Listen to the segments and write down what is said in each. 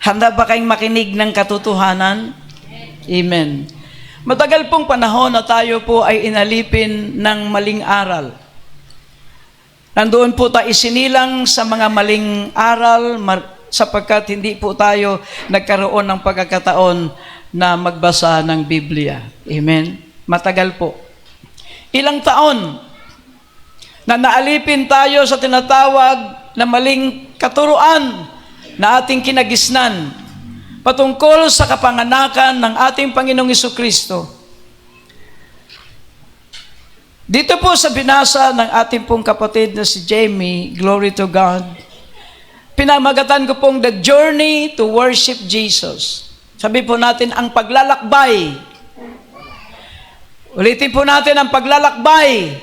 Handa ba kayong makinig ng katotohanan? Amen. Matagal pong panahon na tayo po ay inalipin ng maling aral. Nandoon po tayo isinilang sa mga maling aral sapagkat hindi po tayo nagkaroon ng pagkakataon na magbasa ng Biblia. Amen. Matagal po. Ilang taon na naalipin tayo sa tinatawag na maling katuruan na ating kinagisnan patungkol sa kapanganakan ng ating Panginoong Jesucristo. Dito po sa binasa ng ating pong kapatid na si Jamie, glory to God, pinamagatan ko pong The Journey to Worship Jesus. Sabi po natin, ang paglalakbay. Ulitin po natin, ang paglalakbay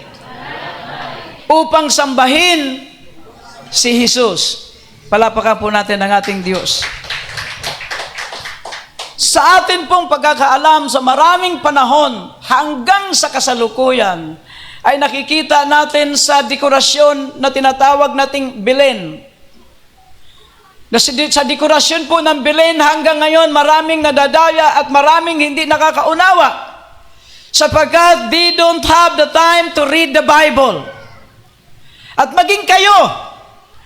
upang sambahin si Jesus. Palapakan po natin ang ating Diyos. Sa atin pong pagkakaalam sa maraming panahon hanggang sa kasalukuyan, ay nakikita natin sa dekorasyon na tinatawag nating Belen. Sa dekorasyon po ng Belen hanggang ngayon, maraming nadadaya at maraming hindi nakakaunawa sapagkat they don't have the time to read the Bible. At maging kayo,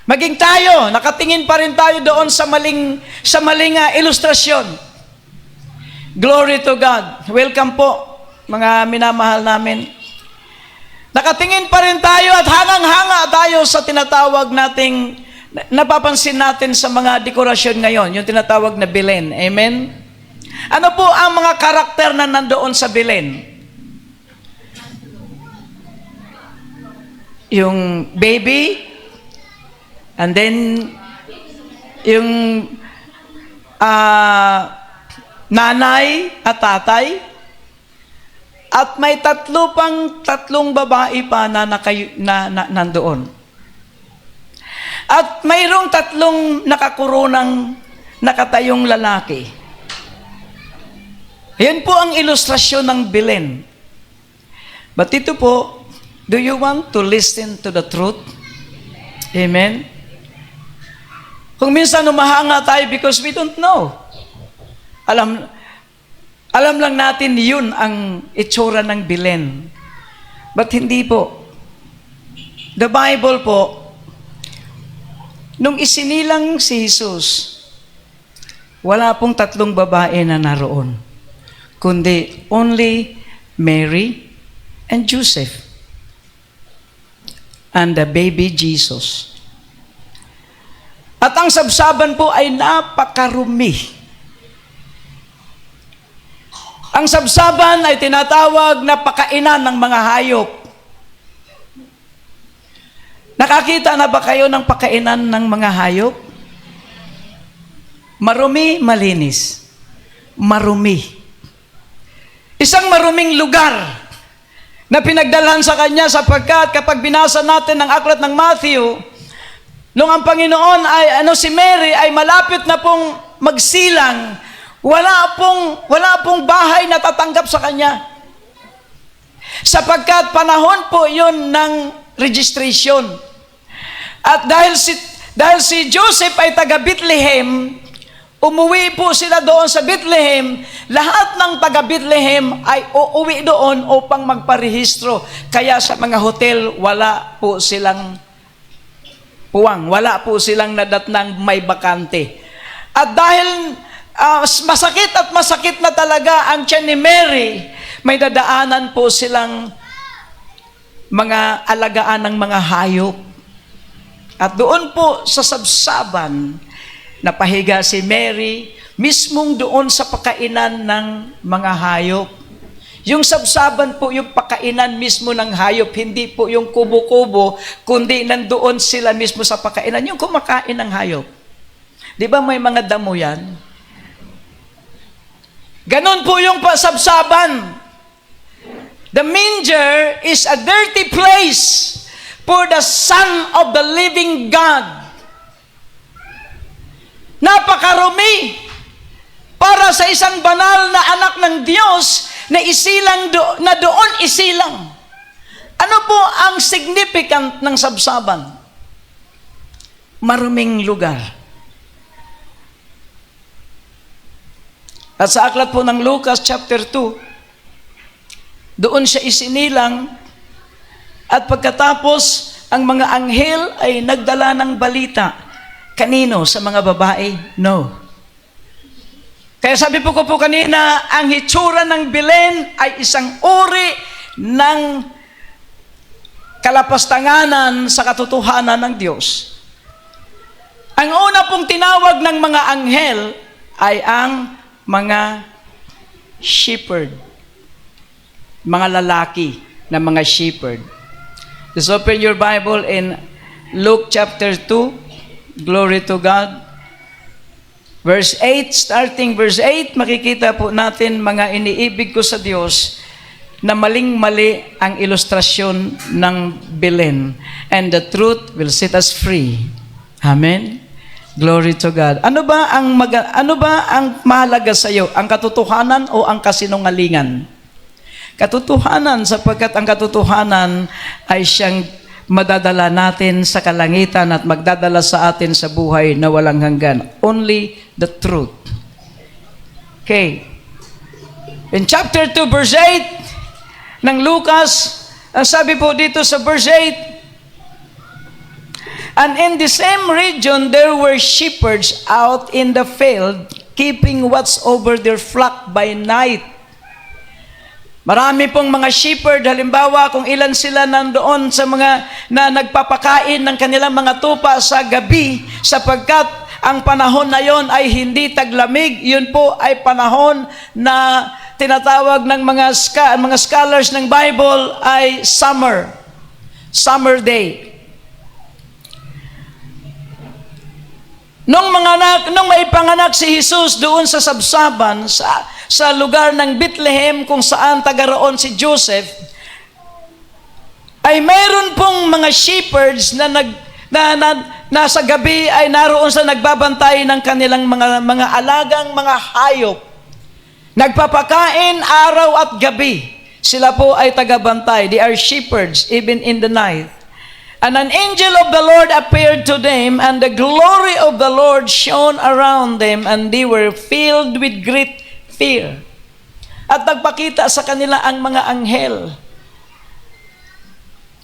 maging tayo, nakatingin pa rin tayo doon sa maling ilustrasyon. Glory to God. Welcome po, mga minamahal namin. Nakatingin pa rin tayo at hangang-hanga tayo sa tinatawag nating, napapansin natin sa mga dekorasyon ngayon, yung tinatawag na Belen. Amen? Ano po ang mga karakter na nandoon sa Belen? Yung baby, and then, yung nanay at tatay, at may tatlong babae pa na nandoon. At mayroong tatlong nakakurunang nakatayong lalaki. Yan po ang ilustrasyon ng Belen. But ito po, do you want to listen to the truth? Amen? Kung minsan umahanga tayo because we don't know. Alam lang natin yun ang itsura ng Belen. But hindi po. The Bible po, nung isinilang si Jesus, wala pong tatlong babae na naroon, kundi only Mary and Joseph and the baby Jesus. At ang sabsaban po ay napakarumi. Ang sabsaban ay tinatawag na pakainan ng mga hayop. Nakakita na ba kayo ng pakainan ng mga hayop? Marumi, malinis. Marumi. Isang maruming lugar na pinagdalhan sa kanya sapagkat kapag binasa natin ang aklat ng Matthew, nung ang Panginoon ay, si Mary ay malapit na pong magsilang, wala pong bahay na tatanggap sa kanya. Sapagkat panahon po yun ng registration. At dahil si Joseph ay taga Bethlehem, umuwi po sila doon sa Bethlehem. Lahat ng taga Bethlehem ay uuwi doon upang magparehistro. Kaya sa mga hotel, wala po silang puwang. Wala po silang nadatnang may bakante. At dahil masakit na talaga ang tiyan ni Mary, may dadaanan po silang mga alagaan ng mga hayop. At doon po sa sabsaban, napahiga si Mary, mismong doon sa pakainan ng mga hayop. Yung sabsaban po, yung pakainan mismo ng hayop, hindi po yung kubo-kubo, kundi nandoon sila mismo sa pakainan, yung kumakain ng hayop. Di ba may mga damo yan? Ganon po yung sabsaban. The manger is a dirty place for the Son of the living God. Napakarumi para sa isang banal na anak ng Diyos na doon isilang. Ano po ang significant ng sabsaban? Maruming lugar. At sa aklat po ng Lucas chapter 2, doon siya isinilang at pagkatapos ang mga anghel ay nagdala ng balita. Kanino? Sa mga babae? No. Kaya sabi ko po kanina, ang hitsura ng Belen ay isang uri ng kalapastanganan sa katotohanan ng Diyos. Ang una pong tinawag ng mga anghel ay ang mga shepherd. Mga lalaki na mga shepherd. Just open your Bible in Luke chapter 2. Glory to God. Verse 8, starting verse 8, makikita po natin mga iniibig ko sa Diyos na maling-mali ang ilustrasyon ng Belen. And the truth will set us free. Amen? Glory to God. Ano ba ang mahalaga sa iyo? Ang katotohanan o ang kasinungalingan? Katotohanan, sapagkat ang katotohanan ay siyang madadala natin sa kalangitan at magdadala sa atin sa buhay na walang hanggan. Only the truth. Okay. In chapter 2, verse 8 ng Lucas, ang sabi po dito sa verse 8, and in the same region there were shepherds out in the field, keeping watch over their flock by night. Marami pong mga shepherd, halimbawa kung ilan sila nandoon sa mga na nagpapakain ng kanilang mga tupa sa gabi, sapagkat ang panahon na yon ay hindi taglamig. Yun po ay panahon na tinatawag ng mga scholars ng Bible ay summer day. Nung maipanganak si Jesus doon sa Sabsaban, sa lugar ng Bethlehem kung saan tagaroon si Joseph, ay mayroon pong mga shepherds na sa gabi ay naroon sa nagbabantay ng kanilang mga alagang mga hayop. Nagpapakain araw at gabi. Sila po ay tagabantay. They are shepherds even in the night. And an angel of the Lord appeared to them, and the glory of the Lord shone around them, and they were filled with great fear. At nagpakita sa kanila ang mga anghel.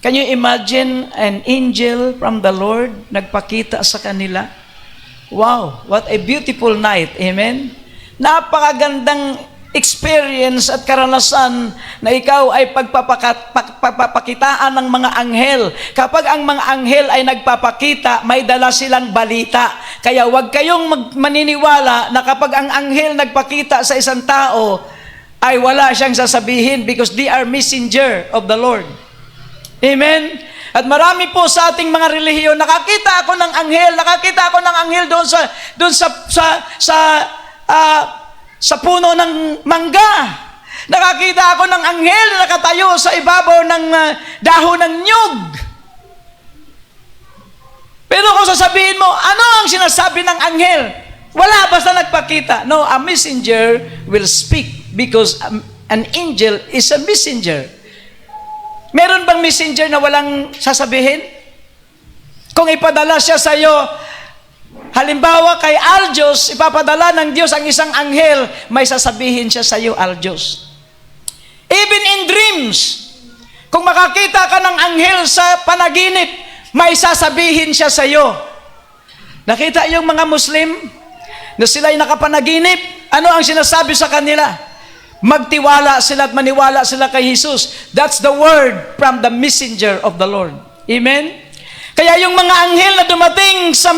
Can you imagine an angel from the Lord nagpakita sa kanila? Wow, what a beautiful night. Amen? Napakagandang experience at karanasan na ikaw ay pagpapakitaan ng mga anghel. Kapag ang mga anghel ay nagpapakita, may dala silang balita. Kaya huwag kayong maniniwala na kapag ang anghel nagpakita sa isang tao, ay wala siyang sasabihin because they are messenger of the Lord. Amen? At marami po sa ating mga relihiyon, nakakita ako ng anghel doon sa puno ng mangga. Nakakita ako ng anghel na nakatayo sa ibabaw ng dahon ng nyug. Pero kung sasabihin mo, ano ang sinasabi ng anghel? Wala, basta nagpakita. No, a messenger will speak because an angel is a messenger. Meron bang messenger na walang sasabihin? Kung ipadala siya sa iyo, halimbawa kay Aljos, ipapadala ng Diyos ang isang anghel, may sasabihin siya sa iyo, Aljos. Even in dreams, kung makakita ka ng anghel sa panaginip, may sasabihin siya sa iyo. Nakita yung mga Muslim na sila'y nakapanaginip, ano ang sinasabi sa kanila? Magtiwala sila at maniwala sila kay Jesus. That's the word from the messenger of the Lord. Amen? Kaya yung mga anghel na dumating sa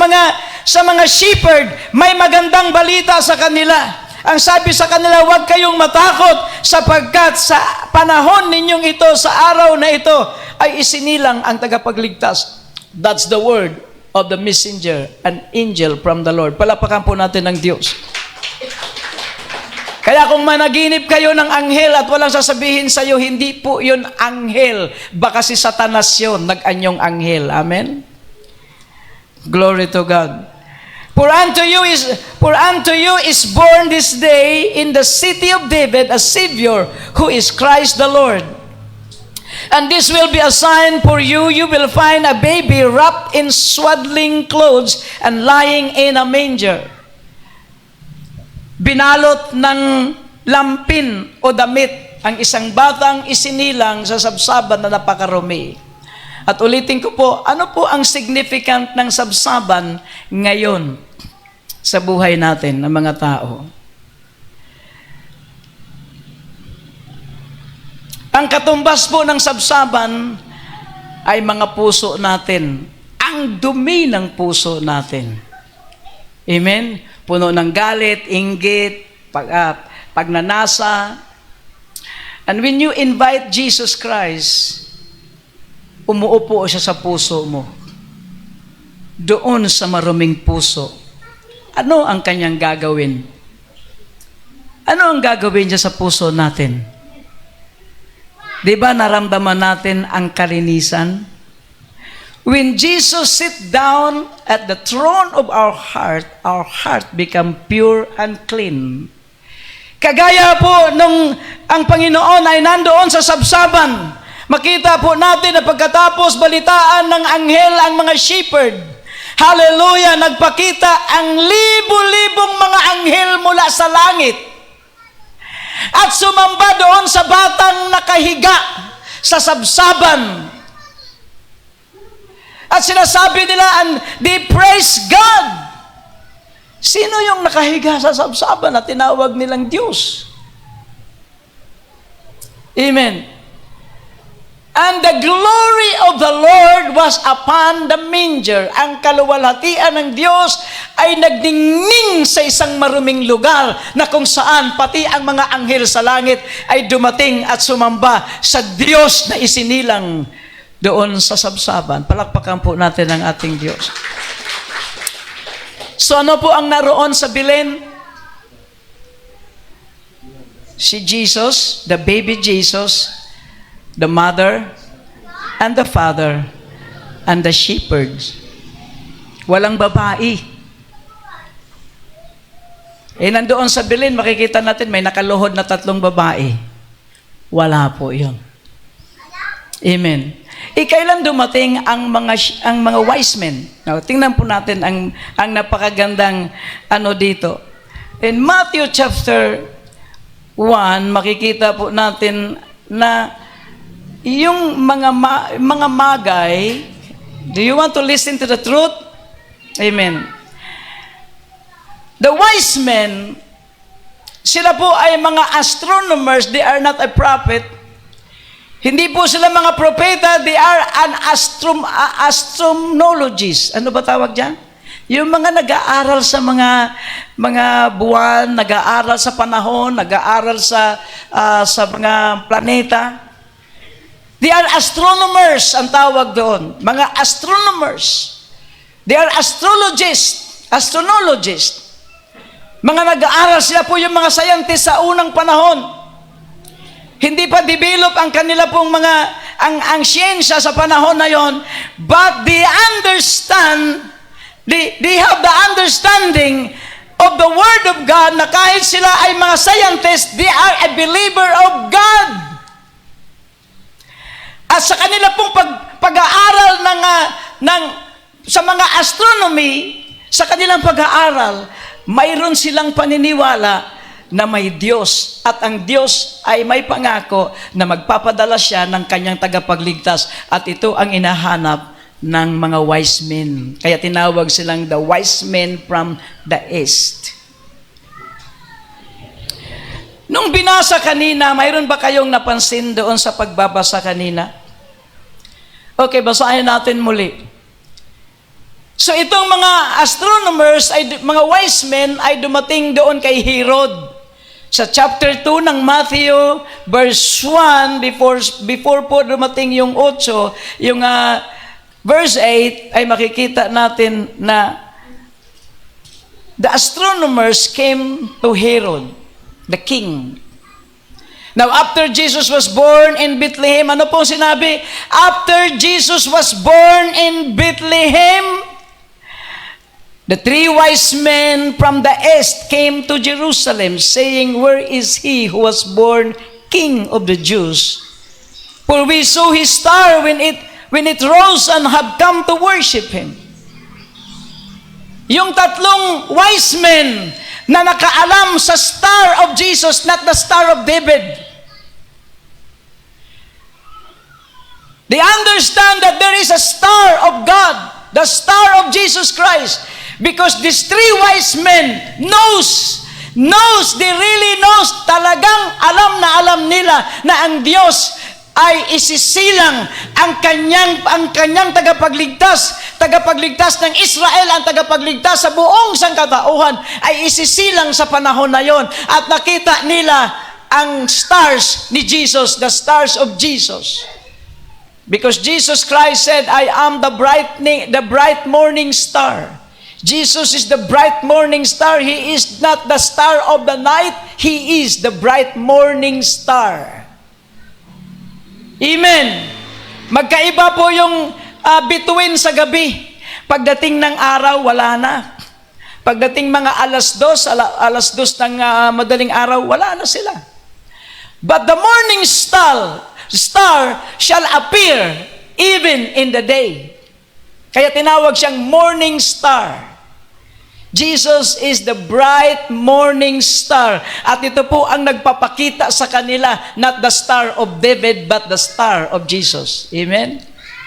mga shepherd, may magandang balita sa kanila. Ang sabi sa kanila, huwag kayong matakot sapagkat sa panahon ninyong ito, sa araw na ito, ay isinilang ang tagapagligtas. That's the word of the messenger, an angel from the Lord. Palapakan po natin ng Diyos. Kaya kung managinip kayo ng anghel at walang sasabihin sa iyo, hindi po yun anghel. Baka si Satanas yun, nag-anyong anghel. Amen? Glory to God. For unto you is born this day in the city of David a Savior, who is Christ the Lord. And this will be a sign for you. You will find a baby wrapped in swaddling clothes and lying in a manger. binalot ng lampin o damit ang isang batang isinilang sa sabsaban na napakarumi. At ulitin ko po, ano po ang significant ng sabsaban ngayon sa buhay natin ng mga tao? Ang katumbas po ng sabsaban ay mga puso natin. Ang dumi ng puso natin. Amen? Puno ng galit, inggit, pagnanasa. And when you invite Jesus Christ, umuupo siya sa puso mo. Doon sa maruming puso. Ano ang kanyang gagawin? Ano ang gagawin niya sa puso natin? Di ba naramdaman natin ang kalinisan? When Jesus sit down at the throne of our heart become pure and clean. Kagaya po nung ang Panginoon ay nandoon sa sabsaban, makita po natin na pagkatapos balitaan ng anghel ang mga shepherd, hallelujah, nagpakita ang libo-libong mga anghel mula sa langit at sumamba doon sa batang nakahiga sa sabsaban. At sinasabi nila, and they praise God. Sino yung nakahiga sa sabsaban na tinawag nilang Diyos? Amen. And the glory of the Lord was upon the manger. Ang kaluwalhatian ng Diyos ay nagdingning sa isang maruming lugar na kung saan pati ang mga anghel sa langit ay dumating at sumamba sa Diyos na isinilang doon sa sabsaban. Palakpakan po natin ang ating Diyos. So ano po ang naroon sa Belen? Si Jesus, the baby Jesus, the mother, and the father, and the shepherds. Walang babae. Nandoon sa Belen, makikita natin may nakaluhod na 3 babae. Wala po yun. Amen. Kailan dumating ang mga wise men? Now, tingnan po natin ang napakagandang dito. In Matthew chapter 1, makikita po natin na yung mga magay, do you want to listen to the truth? Amen. The wise men, sila po ay mga astronomers, they are not a prophet. Hindi po sila mga propeta, they are an astronomologist. Ano ba tawag dyan? Yung mga nag-aaral sa mga buwan, nag-aaral sa panahon, nag-aaral sa mga planeta. They are astronomers ang tawag doon. Mga astronomers. They are astronologists. Mga nag-aaral, sila po yung mga scientists sa unang panahon. Hindi pa develop ang kanila pong ang siyensya sa panahon na yon, but they understand, they have the understanding of the Word of God na kahit sila ay mga scientists, they are a believer of God. At sa kanila pong pag-aaral sa mga astronomy, sa kanilang pag-aaral, mayroon silang paniniwala na may Diyos at ang Diyos ay may pangako na magpapadala siya ng kanyang tagapagligtas at ito ang inahanap ng mga wise men. Kaya tinawag silang the wise men from the east. Nung binasa kanina, mayroon ba kayong napansin doon sa pagbabasa kanina? Okay, basahin natin muli. So itong mga astronomers, mga wise men ay dumating doon kay Herod. Sa chapter 2 ng Matthew, verse 1, before po dumating yung 8, yung verse 8, ay makikita natin na the astronomers came to Herod, the king. Now, after Jesus was born in Bethlehem, ano pong sinabi? After Jesus was born in Bethlehem, the 3 wise men from the east came to Jerusalem, saying, "Where is he who was born King of the Jews? For we saw his star when it rose and have come to worship him." Yung 3 wise men na nakaalam sa star of Jesus, not the star of David. They understand that there is a star of God, the star of Jesus Christ, because these three wise men they really knows, talagang alam nila na ang Diyos ay isisilang ang kanyang tagapagligtas ng Israel, ang tagapagligtas sa buong sangkatauhan ay isisilang sa panahon na yon. At nakita nila ang stars ni Jesus, the stars of Jesus. Because Jesus Christ said, I am the bright morning star. Jesus is the bright morning star. He is not the star of the night. He is the bright morning star. Amen. Magkaiba po yung bituin sa gabi. Pagdating ng araw, wala na. Pagdating mga alas 2 ng madaling araw, wala na sila. But the morning star shall appear even in the day. Kaya tinawag siyang morning star. Jesus is the bright morning star. At ito po ang nagpapakita sa kanila, not the star of David, but the star of Jesus. Amen?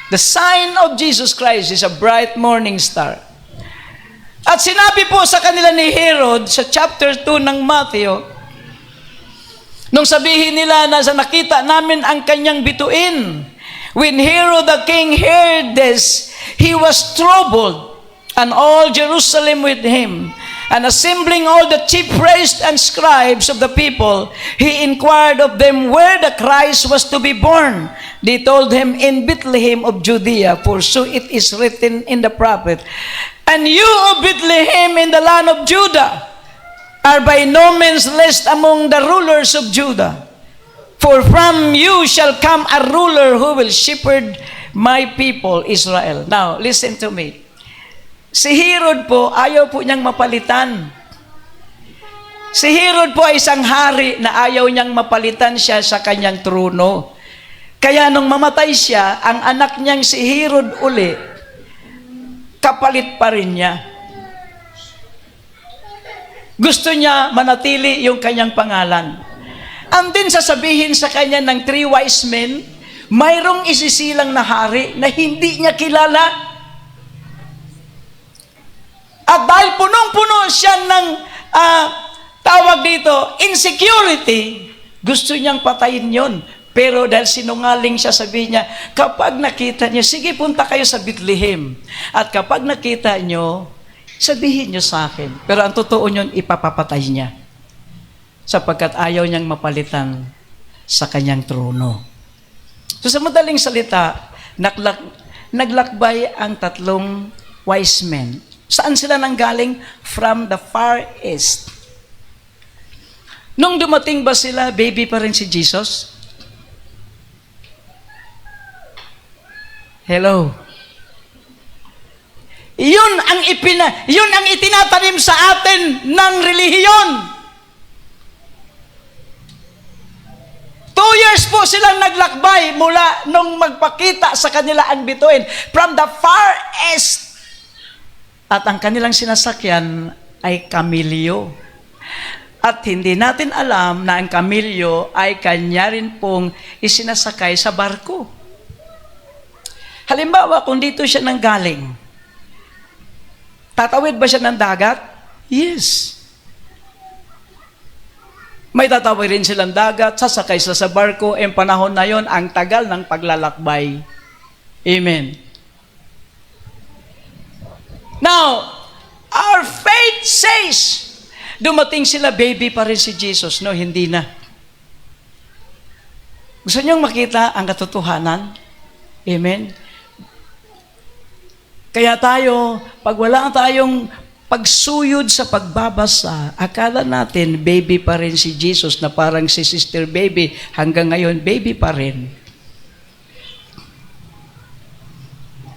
The sign of Jesus Christ is a bright morning star. At sinabi po sa kanila ni Herod sa chapter 2 ng Matthew, nung sabihin nila na sa nakita namin ang kanyang bituin, when Herod the king heard this, he was troubled, and all Jerusalem with him. And assembling all the chief priests and scribes of the people, he inquired of them where the Christ was to be born. They told him, in Bethlehem of Judea, for so it is written in the prophet, and you of Bethlehem in the land of Judah are by no means least among the rulers of Judah. For from you shall come a ruler who will shepherd my people Israel. Now, listen to me. Si Herod po, ayaw po niyang mapalitan. Si Herod po ay isang hari na ayaw niyang mapalitan siya sa kanyang trono. Kaya nung mamatay siya, ang anak niyang si Herod uli, kapalit pa rin niya. Gusto niya manatili yung kanyang pangalan. And then sasabihin sa kanya ng three wise men, mayroong isisilang na hari na hindi niya kilala. At dahil punong-puno siya ng tawag dito, insecurity, gusto niyang patayin yon. Pero dahil sinungaling siya, sabi niya, kapag nakita niyo, sige punta kayo sa Bethlehem. At kapag nakita niyo, sabihin niyo sa akin. Pero ang totoo niyon, ipapapatay niya. Sapagkat ayaw niyang mapalitan sa kanyang trono. So sa madaling salita, naglakbay ang tatlong wise men. Saan sila nanggaling? From the far east. Nung dumating ba sila, baby pa rin si Jesus? Hello? Yun ang itinatanim sa atin ng relihiyon. 2 years po silang naglakbay mula nung magpakita sa kanila ang bituin. From the far east. At ang kanilang sinasakyan ay kamilyo. At hindi natin alam na ang kamilyo ay kanya rin pong isinasakay sa barko. Halimbawa, kung dito siya nanggaling, tatawid ba siya ng dagat? Yes. May tatawid rin silang dagat, sasakay sila sa barko, ang panahon na yon, ang tagal ng paglalakbay. Amen. Now, our faith says, dumating sila, baby pa rin si Jesus. No, hindi na. Gusto niyong makita ang katotohanan? Amen? Kaya tayo, pag wala tayong pagsuyod sa pagbabasa, akala natin, baby pa rin si Jesus na parang si Sister Baby. Hanggang ngayon, baby pa rin.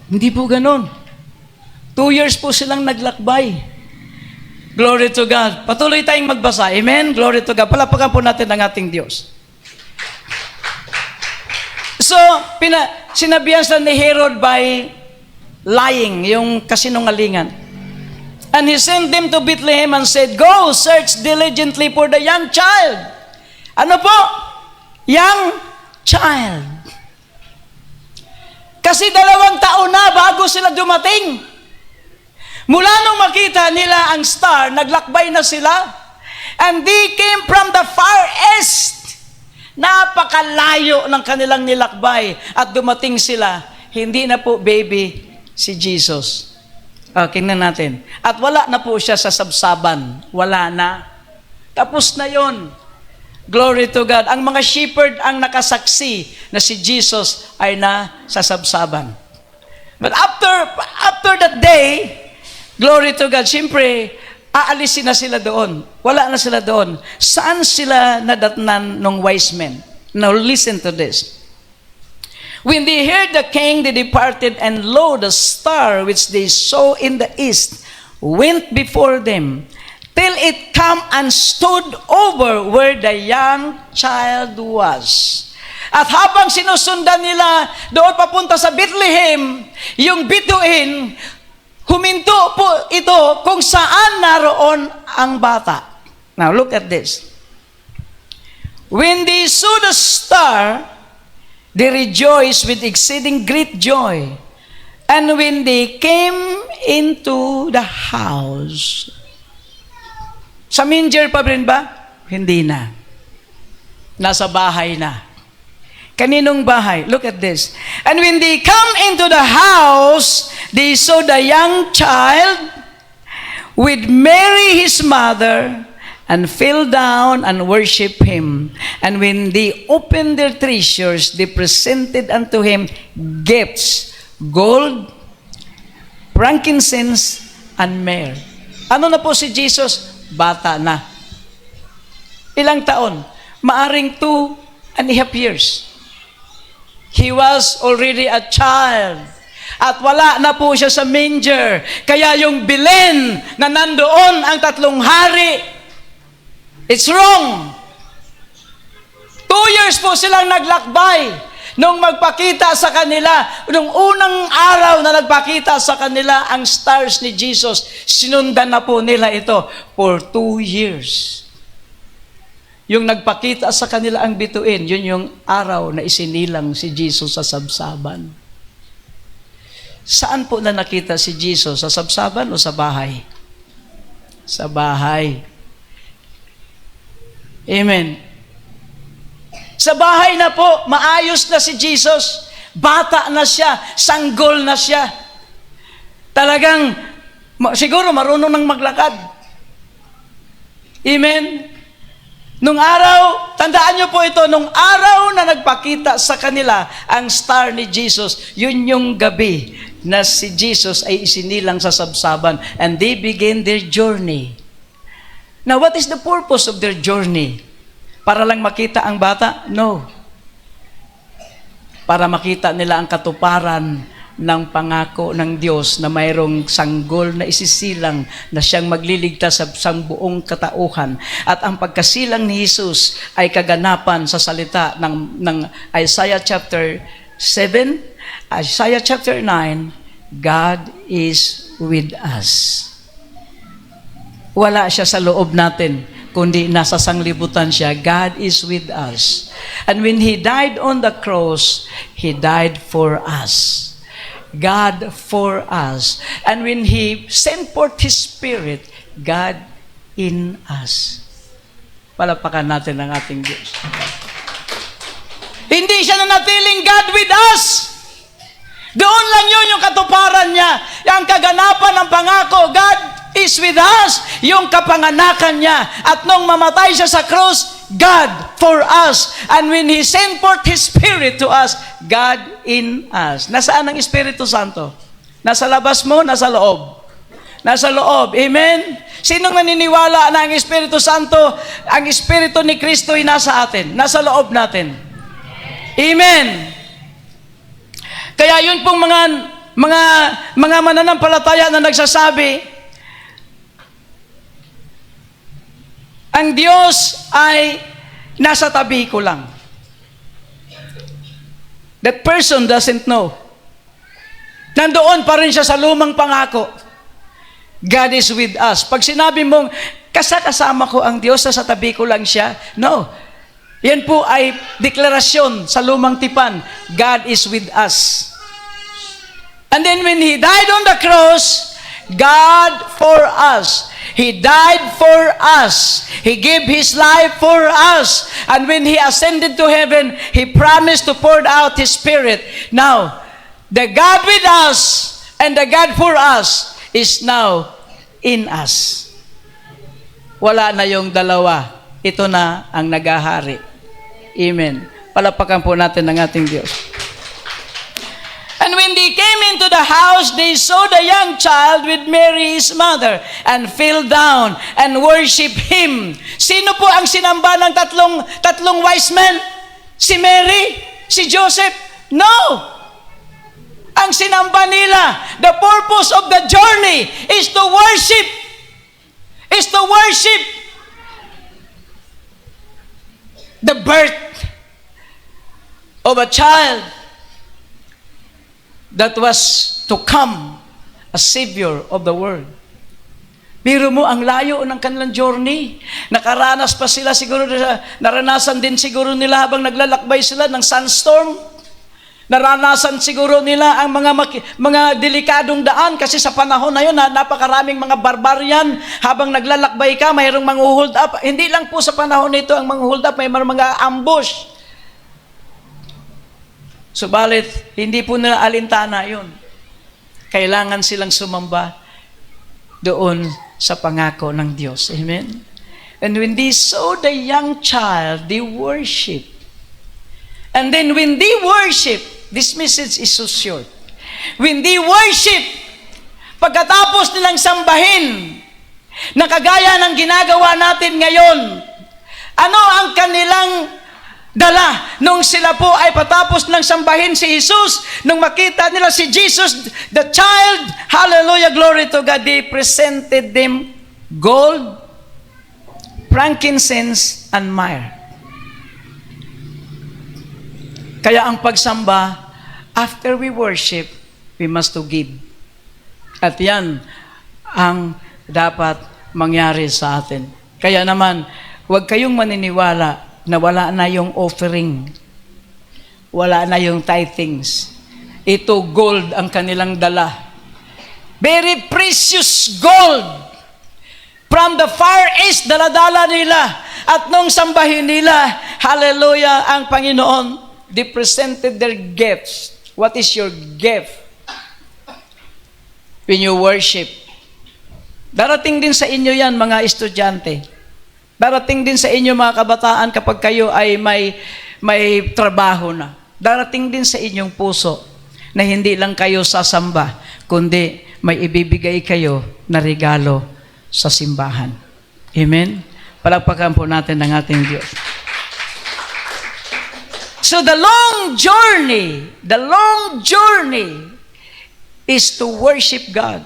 Hindi po ganon. 2 years po silang naglakbay. Glory to God. Patuloy tayong magbasa. Amen? Glory to God. Palapakan po natin ang ating Diyos. So, sinabihan sila ni Herod by lying, yung kasinungalingan. And he sent them to Bethlehem and said, "Go, search diligently for the young child." Ano po? Young child. Kasi 2 taon na bago sila dumating. Mula nung makita nila ang star, naglakbay na sila. And they came from the far east. Napakalayo ng kanilang nilakbay. At dumating sila. Hindi na po baby si Jesus. Tingnan natin. At wala na po siya sa sabsaban. Wala na. Tapos na yon. Glory to God. Ang mga shepherd ang nakasaksi na si Jesus ay na sa sabsaban. But after that day, glory to God, siyempre, aalisin na sila doon. Wala na sila doon. Saan sila nadatnan ng wise men? Now listen to this. When they heard the king, they departed, and lo, the star which they saw in the east went before them, till it come and stood over where the young child was. At habang sinusundan nila doon papunta sa Bethlehem, yung bituin, huminto po ito kung saan naroon ang bata. Now look at this. When they saw the star, they rejoiced with exceeding great joy. And when they came into the house, sa manger pa rin ba? Hindi na. Nasa bahay na. Kaninong bahay? Look at this. And when they come into the house, they saw the young child with Mary his mother, and fell down and worshiped him. And when they opened their treasures, they presented unto him gifts, gold, frankincense, and myrrh. Ano na po si Jesus? Bata na. Ilang taon? Maaring 2.5 years. He was already a child. At wala na po siya sa manger. Kaya yung Belen na nandoon ang 3 hari, it's wrong. 2 years po silang naglakbay nung magpakita sa kanila, nung unang araw na nagpakita sa kanila ang stars ni Jesus, sinundan na po nila ito for 2 years. Yung nagpakita sa kanila ang bituin, yun yung araw na isinilang si Jesus sa sabsaban. Saan po na nakita si Jesus? Sa sabsaban o sa bahay? Sa bahay. Amen. Sa bahay na po, maayos na si Jesus. Bata na siya, sanggol na siya. Talagang, siguro marunong nang maglakad. Amen. Nung araw, tandaan niyo po ito, nung araw na nagpakita sa kanila ang star ni Jesus, yun yung gabi na si Jesus ay isinilang sa sabsaban, and they began their journey. Now, what is the purpose of their journey? Para lang makita ang bata? No. Para makita nila ang katuparan ng pangako ng Diyos na mayroong sanggol na isisilang na siyang magliligtas sa buong katauhan. At ang pagkasilang ni Jesus ay kaganapan sa salita ng Isaiah chapter 7, Isaiah chapter 9, God is with us. Wala siya sa loob natin, kundi nasa sanglibutan siya. God is with us. And when He died on the cross, He died for us. God for us. And when He sent forth His Spirit, God in us. Palapakan natin ang ating Diyos. Hindi siya nanatiling God with us. Doon lang yun yung katuparan niya. Yung kaganapan ng pangako, God is with us. Yung kapanganakan niya. At nung mamatay siya sa cross, God for us. And when He sent forth His Spirit to us, God in us. Nasaan ang Espiritu Santo? Nasa labas mo, nasa loob. Nasa loob. Amen? Sinong naniniwala na ang Espiritu Santo, ang Espiritu ni Kristo ay nasa atin? Nasa loob natin. Amen? Kaya yun pong mga mananampalataya na nagsasabi, ang Diyos ay nasa tabi ko lang. That person doesn't know. Nandoon pa rin siya sa lumang pangako. God is with us. Pag sinabi mong, kasama ko ang Diyos, sa tabi ko lang siya. No. Yan po ay deklarasyon sa lumang tipan. God is with us. And then when He died on the cross, God for us. He died for us. He gave His life for us. And when He ascended to heaven, He promised to pour out His Spirit. Now, the God with us and the God for us is now in us. Wala na yung dalawa. Ito na ang nagahari. Amen. Palapakan po natin ang ating Diyos. And when they came into the house, they saw the young child with Mary, his mother, and fell down and worshiped Him. Sino po ang sinamba ng tatlong wise men? Si Mary? Si Joseph? No! Ang sinamba nila, the purpose of the journey is to worship. Is to worship the birth of a child that was to come a Savior of the world. Biro mo ang layo ng kanilang journey. Nakaranas pa sila siguro, naranasan din siguro nila habang naglalakbay sila ng sandstorm. Naranasan siguro nila ang mga delikadong daan kasi sa panahon na yun, napakaraming mga barbarian. Habang naglalakbay ka, mayroong mga hold up. Hindi lang po sa panahon nito ang mga hold up, may mga ambush. Subalit, hindi po nila alintana yun. Kailangan silang sumamba doon sa pangako ng Diyos. Amen? And when they saw the young child, they worship. And then when they worship, this message is so short. When they worship, pagkatapos nilang sambahin, na kagaya ng ginagawa natin ngayon, ano ang kanilang dala nung sila po ay patapos ng sambahin si Jesus, nung makita nila si Jesus, the child, hallelujah, glory to God, they presented them gold, frankincense, and myrrh. Kaya ang pagsamba, after we worship, we must to give. At yan ang dapat mangyari sa atin. Kaya naman, huwag kayong maniniwala na wala na yung offering. Wala na yung tithings. Ito gold ang kanilang dala. Very precious gold. From the far east, daladala nila. At nung sambahin nila, hallelujah, ang Panginoon, they presented their gifts. What is your gift? When you worship. Darating din sa inyo yan, mga estudyante. Darating din sa inyo, mga kabataan, kapag kayo ay may trabaho na. Darating din sa inyong puso na hindi lang kayo sasamba, kundi may ibibigay kayo na regalo sa simbahan. Amen? Palagpakan po natin ang ating Diyos. So the long journey is to worship God.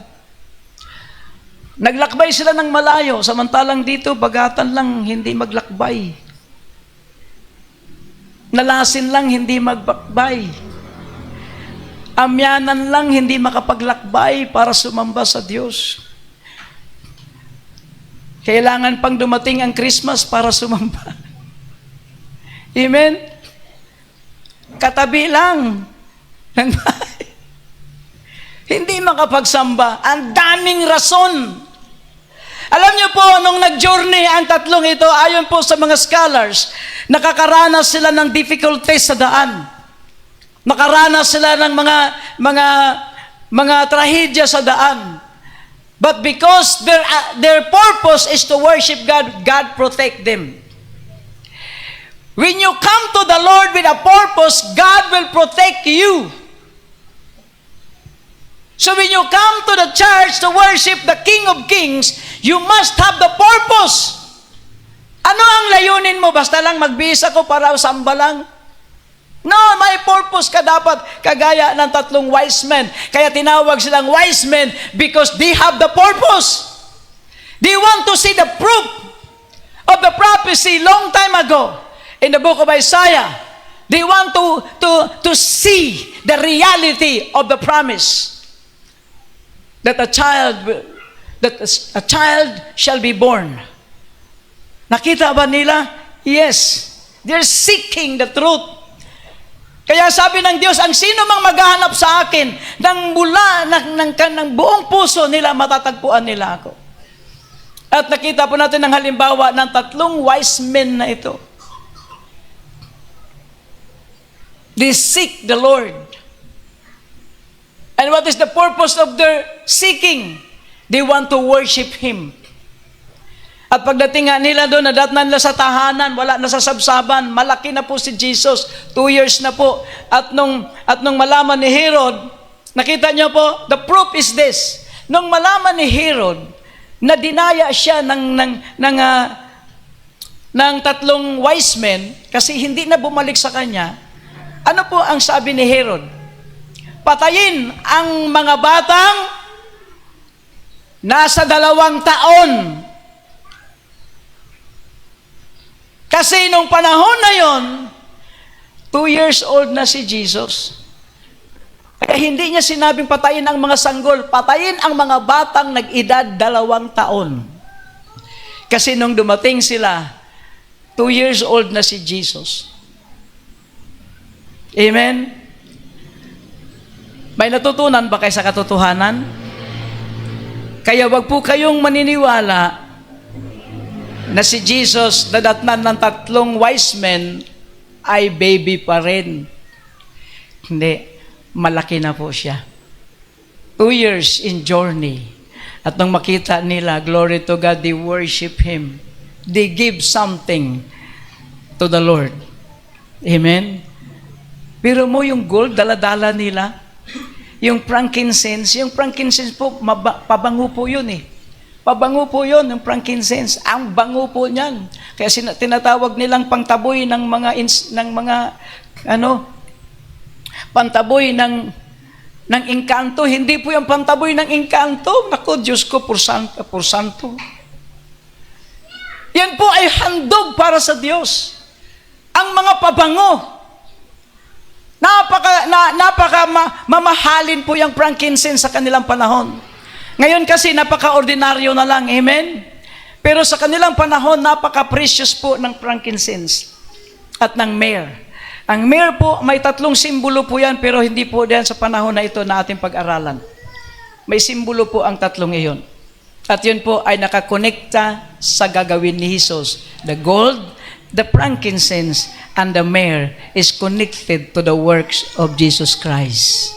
Naglakbay sila ng malayo, samantalang dito, bagatan lang, hindi maglakbay. Nalasin lang, hindi magbakbay. Amyanan lang, hindi makapaglakbay para sumamba sa Diyos. Kailangan pang dumating ang Christmas para sumamba. Amen? Katabi lang ng bahay. Hindi makapagsamba. Ang daming rason. Alam niyo po, nung nag-journey ang tatlong ito, ayon po sa mga scholars, nakakaranas sila ng difficulties sa daan. Nakaranas sila ng mga trahedya sa daan. But because their purpose is to worship God, God protect them. When you come to the Lord with a purpose, God will protect you. So when you come to the church to worship the King of Kings, you must have the purpose. Ano ang layunin mo? Basta lang magbihis ako para samba lang? No, may purpose ka dapat, kagaya ng tatlong wise men. Kaya tinawag silang wise men because they have the purpose. They want to see the proof of the prophecy long time ago in the book of Isaiah. They want to see the reality of the promise that that a child shall be born. Nakita ba nila? Yes. They're seeking the truth. Kaya sabi ng Diyos, ang sino mang maghahanap sa akin, ng buong puso nila, matatagpuan nila ako. At nakita po natin ang halimbawa ng 3 wise men na ito. They seek the Lord. And what is the purpose of their seeking? They want to worship Him. At pagdating nga nila doon, nadatnan nila sa tahanan, wala na sa sabsaban, malaki na po si Jesus, 2 years na po. At nung malaman ni Herod, nakita niyo po, the proof is this. Nung malaman ni Herod, na dinaya siya ng 3 wise men, kasi hindi na bumalik sa kanya, ano po ang sabi ni Herod? Patayin ang mga batang nasa 2 taon. Kasi nung panahon na yon, 2 years old na si Jesus. Kaya hindi niya sinabing patayin ang mga sanggol, patayin ang mga batang nag-edad 2 taon. Kasi nung dumating sila, 2 years old na si Jesus. Amen? May natutunan ba kayo sa katotohanan? Kaya wag po kayong maniniwala na si Jesus, nadatnan ng 3 wise men, ay baby pa rin. Hindi. Malaki na po siya. 2 years in journey. At nung makita nila, glory to God, they worship Him. They give something to the Lord. Amen? Pero mo yung gold, dala-dala nila. Yung frankincense po, pabango po yun eh. Pabango po yun, yung frankincense. Ang bango po niyan. Kaya tinatawag nilang pangtaboy ng mga pantaboy ng engkanto. Hindi po yung pantaboy ng engkanto. Naku, Diyos ko, por santo. Yan po ay handog para sa Diyos. Ang mga pabango. Mamahalin po yung frankincense sa kanilang panahon. Ngayon kasi napaka-ordinaryo na lang. Amen? Pero sa kanilang panahon, napaka-precious po ng frankincense at ng myrrh. Ang myrrh po, may 3 simbolo po yan, pero hindi po diyan sa panahon na ito na ating pag-aralan. May simbolo po ang 3 iyon. At yun po ay nakakonekta sa gagawin ni Jesus. The gold, the frankincense, and the myrrh is connected to the works of Jesus Christ.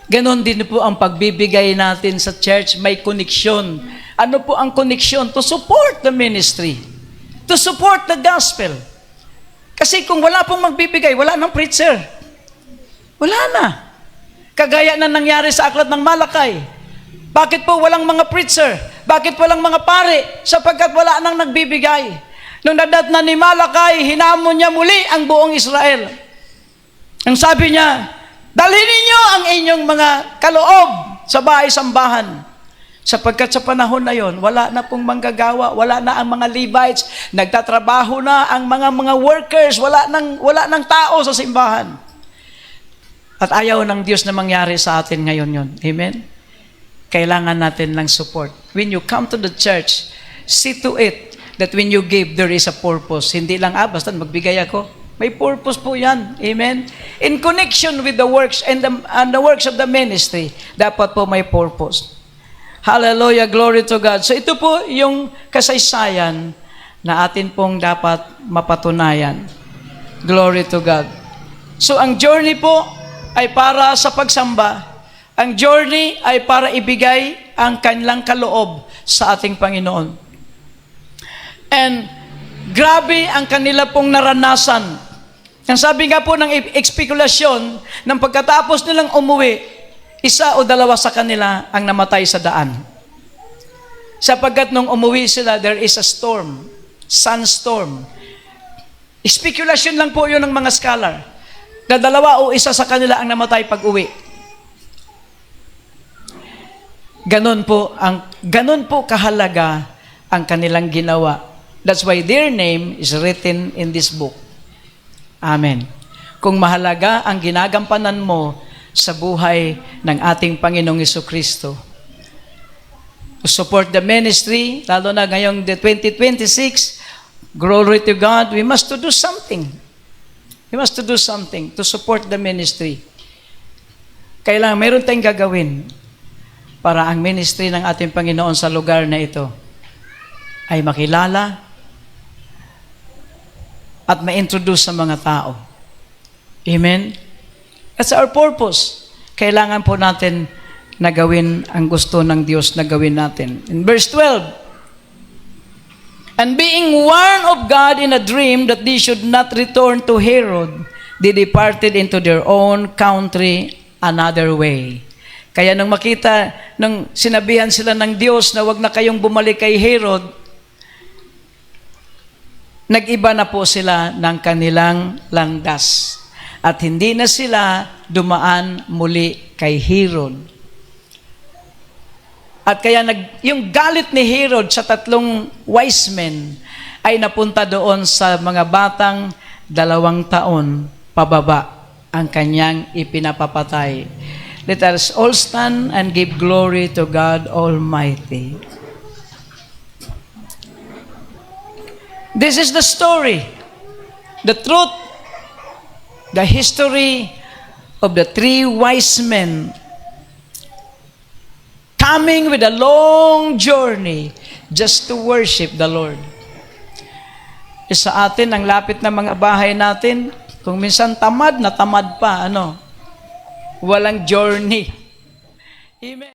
Ganon din po ang pagbibigay natin sa church, may koneksyon. Ano po ang koneksyon? To support the ministry. To support the gospel. Kasi kung wala pong magbibigay, wala nang preacher. Wala na. Kagaya na nangyari sa aklat ng Malakay. Bakit po walang mga preacher? Bakit walang mga pare? Sapagkat wala nang nagbibigay. Nung nadatnan ni Malakay, hinamon niya muli ang buong Israel. Ang sabi niya, dalhin ninyo ang inyong mga kaloob sa bahay-sambahan. Sapagkat sa panahon na yon, wala na pong manggagawa, wala na ang mga Levites, nagtatrabaho na ang mga workers, wala nang tao sa simbahan. At ayaw ng Diyos na mangyari sa atin ngayon yon. Amen? Kailangan natin ng support. When you come to the church, see to it that when you give, there is a purpose. Hindi lang, basta magbigay ako. May purpose po yan. Amen? In connection with the works and the works of the ministry, dapat po may purpose. Hallelujah, glory to God. So ito po yung kasaysayan na atin pong dapat mapatunayan. Glory to God. So ang journey po ay para sa pagsamba. Ang journey ay para ibigay ang kanilang kaloob sa ating Panginoon. And grabe ang kanila pong naranasan. Ang sabi nga po ng ekspekulasyon, ng pagkatapos nilang umuwi, 1 o 2 sa kanila ang namatay sa daan. Sapagkat nung umuwi sila, there is a storm, sunstorm. Spekulasyon lang po yun ng mga scholar. Na 2 o 1 sa kanila ang namatay pag uwi. Ganon po kahalaga ang kanilang ginawa. That's why their name is written in this book. Amen. Kung mahalaga ang ginagampanan mo sa buhay ng ating Panginoong Jesucristo, to support the ministry, lalo na ngayong the 2026, glory to God, we must to do something. We must to do something to support the ministry. Kailangan meron tayong gagawin para ang ministry ng ating Panginoon sa lugar na ito ay makilala at ma-introduce sa mga tao. Amen? That's our purpose. Kailangan po natin na gawin ang gusto ng Diyos na gawin natin. In verse 12, and being warned of God in a dream that they should not return to Herod, they departed into their own country another way. Kaya nung makita, nung sinabihan sila ng Diyos na wag na kayong bumalik kay Herod, nag-iba na po sila ng kanilang landas. At hindi na sila dumaan muli kay Herod. At kaya yung galit ni Herod sa 3 wise men ay napunta doon sa mga batang 2 taon pababa ang kanyang ipinapapatay. Let us all stand and give glory to God Almighty. This is the story, the truth, the history of the 3 wise men coming with a long journey just to worship the Lord. Sa atin, ang lapit na mga bahay natin, kung minsan tamad na tamad pa, walang journey. Amen.